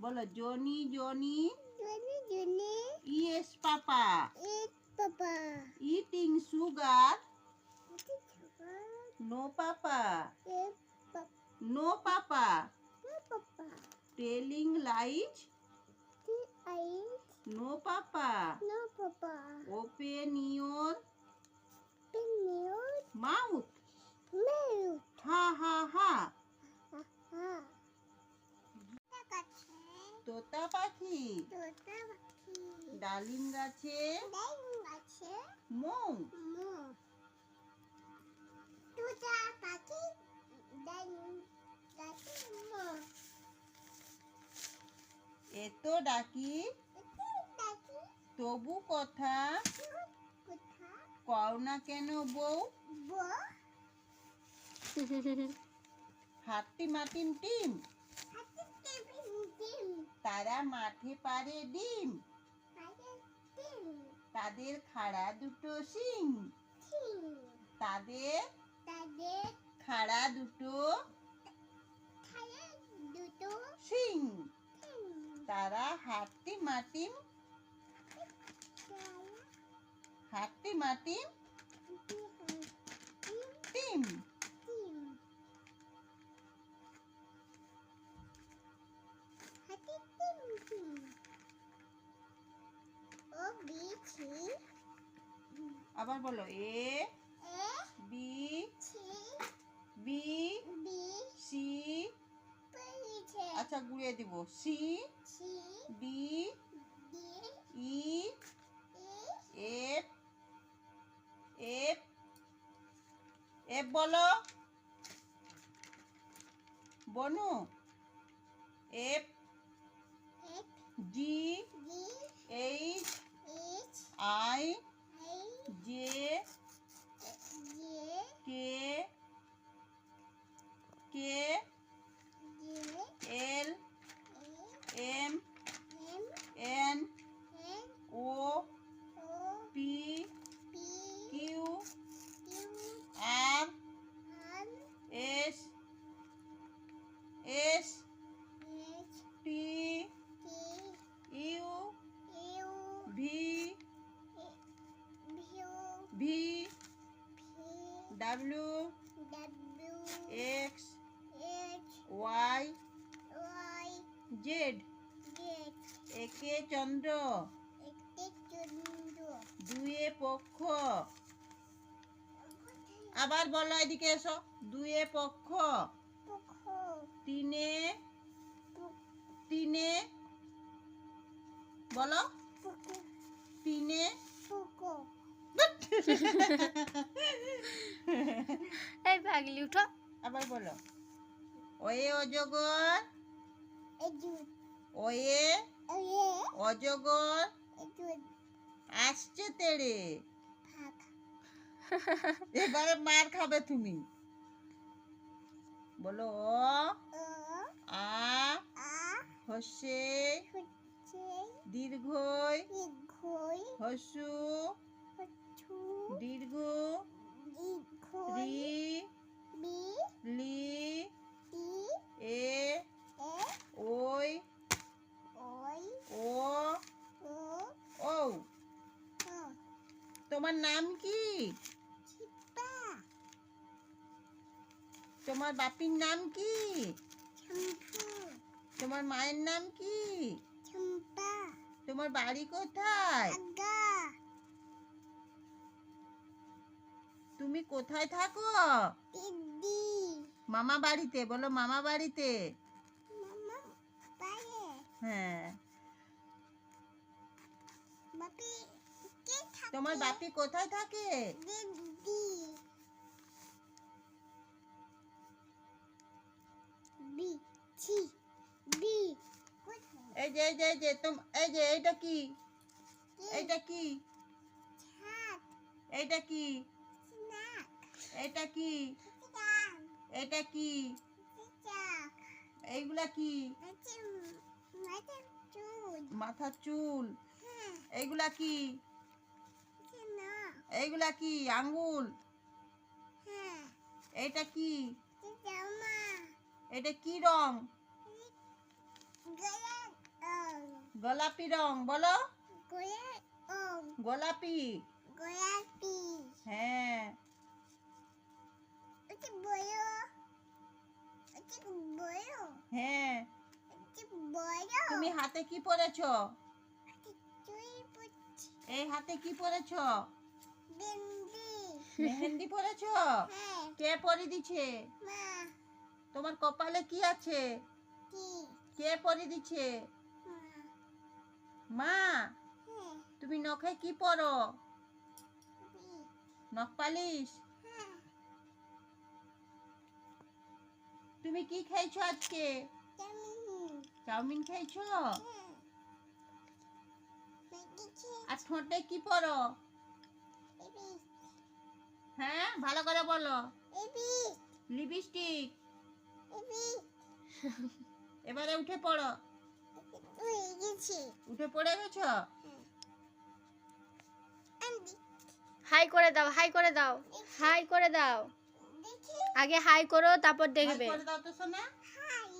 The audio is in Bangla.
বলো Johnny Johnny. Johnny, Johnny. Yes papa. Eat Papa. Eating sugar. Eat sugar. No papa. Eat Papa. No papa. No Papa. Telling lies. Eat. No papa. No Papa. Open your Milk. Mouth. Milk. হা হা হা। Aha. তোতা পাখি। Tota Paki. ডালিম গাছে Daing আছে মৌ। মো Tota Paki. Daing আছে মো এত ডাকি এটা ডাকি তবু কথা কোথা কও না কেন বউ। বো হাট্টি মাটিম টিম হাতে টেবিল ডিম তারা মাঠে পারে ডিম। হাতে ডিম তাদের খাড়া দুটো শিং। ডিম তাদের তাদের খাড়া দুটো খায়ে দুটো শিং। ডিম তারা হাট্টি মাটিম হাট্টি মাটিম টিম। ডিম হাতে ডিম ডিম ও বিছি আবার বলো A A B C B B C. পেয়েছে আচ্ছা গুড়িয়ে দিব C C D D E E F F F বলো বনু। F F G D H H I I J J K K J L M M N N O O P P Q Q R R S S H T T U U V V V V W W X H Y Y Z. Z একে চন্দ্র একটি চন্দ্র দুয়ে পক্ষ। আবার বলো এদিকে এসো দুয়ে পক্ষ। পক্ষ তিনে তিনে বলো পক্ষ তিনে পক্ষ এই পাগলি উঠো আবার বলো ওয়ে অজগর এজুদ ওয়ে ওয়ে অজগর এজুদ আসছে তেড়ে। ভাগ এবারে মার খাবে তুমি। বলো অ ও আ আ হস্যে হচ্ছে দীর্ঘই দীর্ঘই হস্যু হচ্ছু দীর্ঘ দীর্ঘই রি বি লি টি এ এ ওই ওই ও ও ও। ও তোমার নাম কি? ছিপা তোমার বাপির নাম কি? ঝম্পু তোমার মায়ের নাম কি? ঝম্পা তোমার বাড়ি কোথায়? আগা তুমি কোথায় থাকো? দিদি মামা বাড়িতে। বলো মামা বাড়িতে। মামা পায়ে হ্যাঁ। বাপি কে থাকে তোমার বাপি কোথায় থাকে? দিদি বি ছি বি কোথায় এই যে এই যে এই যে এই যে এইটা কি? এইটা কি? ছাদ এইটা কি? স্নাক এইটা কি? চাক এটা কি? চাক এইগুলা কি? আছে মাথা চুল মাথার চুল। হ্যাঁ এইগুলা কি? আছে না এইগুলা কি? আঙ্গুল। হ্যাঁ এইটা কি? জামা এটা কি রং? গলা গোলাপি রং বলো। গোলাপি। গোলাপি। হ্যাঁ। এটা বড়। এটা বড়। হ্যাঁ। এটা বড়। তুমি হাতে কি পরেছো? তুই পুচি। এই হাতে কি পরেছো? বিন্দি। মেহেন্দি পরেছো? হ্যাঁ। কে পরিয়ে দিছে? মা। তোমার কপালে কি আছে? কি? কে পরিয়ে দিছে? মা। মা। হ্যাঁ। তুমি নখে কি পরো? বি। নখ পালিশ। হ্যাঁ। তুমি কি খেয়েছো আজকে? চাউমিন। চাউমিন খেয়েছো? হ্যাঁ। ম্যাগি আর খেয়েছি। ঠোঁটে কি পরো? এবি। হ্যাঁ, ভালো করে বলো। এবি। লিপস্টিক। এবি। এবারে উঠে পড়ো। তুই গেছি। উঠে পড়ে গেছো? আন্দি। হাই করে দাও, হাই করে দাও, হাই করে দাও। দেখি। আগে হাই করো, তারপর হাই দেখবে। করে দাও তো সোনা। হাই।